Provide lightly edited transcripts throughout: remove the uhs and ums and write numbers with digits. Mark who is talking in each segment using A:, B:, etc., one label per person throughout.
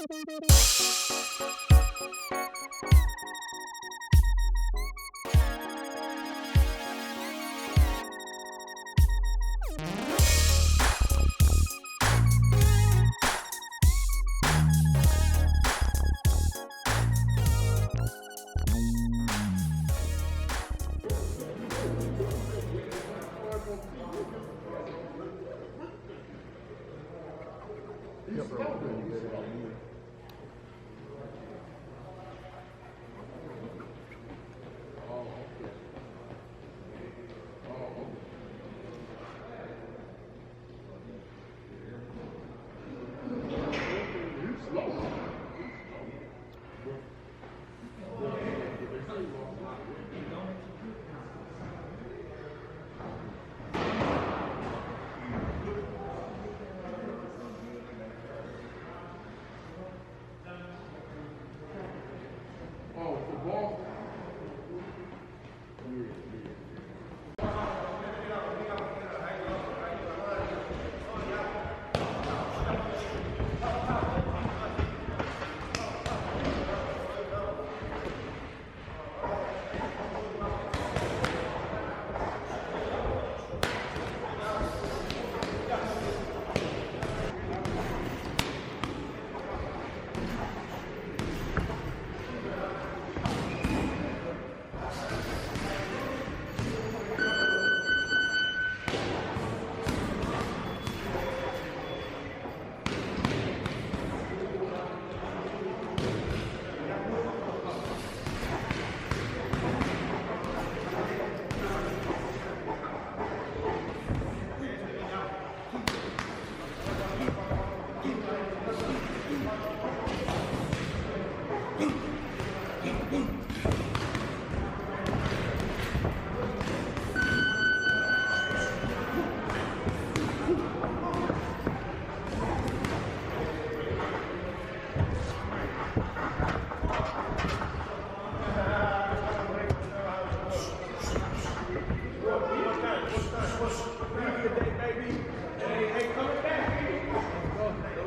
A: The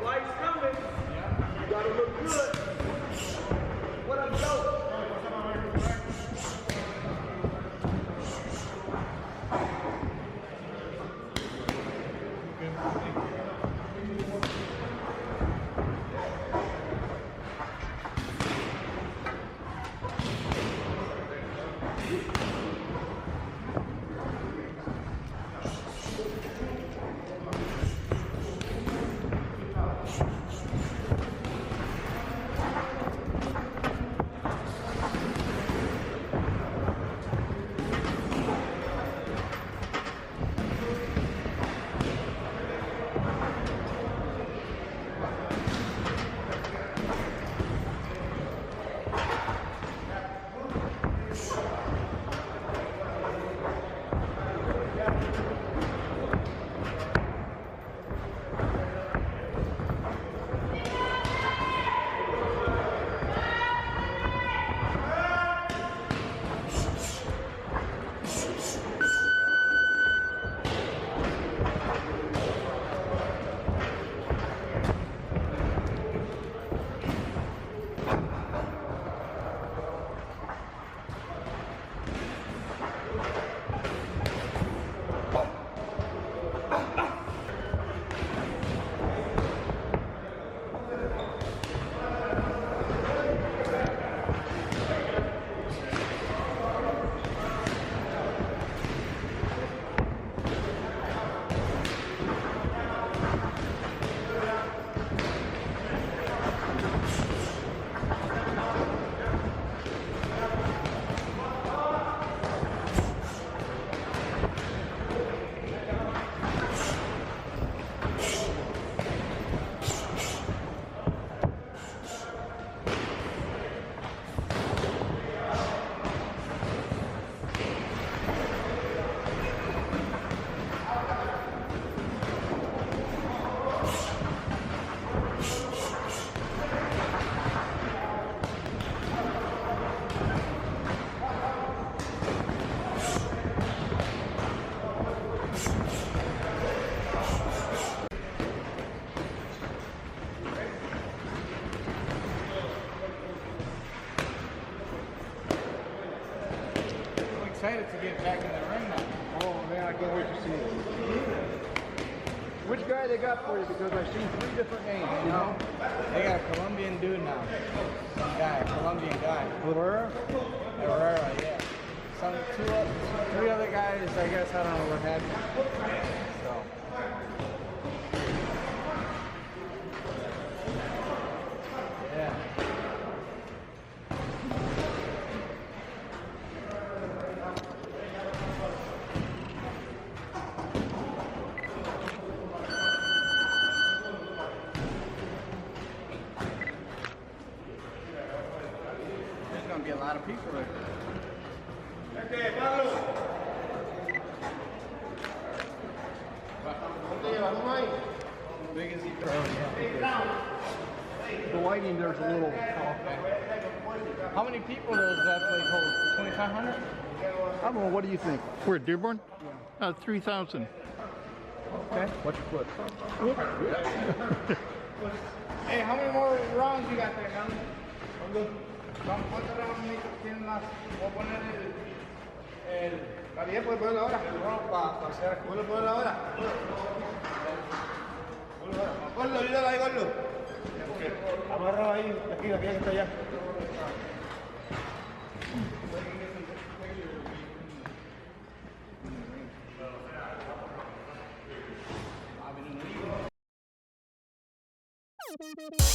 A: light's coming. You gotta look good. excited to get back in the ring now.
B: Oh man, I can't wait to see it. Which guy they got for you? Because I've seen 3 different names, you know?
A: They got a Colombian dude now. Some guy, Colombian guy.
B: Herrera?
A: Herrera, yeah. Some 3 other guys, I guess, I don't know what happened. So. Yeah. There's gonna be a lot of people there. Big as he throws.
B: The lighting there's a little off.
A: How many people does that place hold? 2,500?
B: I don't know, what do you think?
C: Where, Dearborn? 3,000.
B: Okay. What's your foot?
A: Hey, how many more rounds you got there, man? ¿Cuántos rounds tienen más? Voy a poner la 10, puedes ponerla ahora. Para hacer. ¿Puedes ponerla ahora? Ponlo, ayúdalo ahí, ponlo.
B: Amarrado ahí, aquí que está allá.
A: I've been in the league.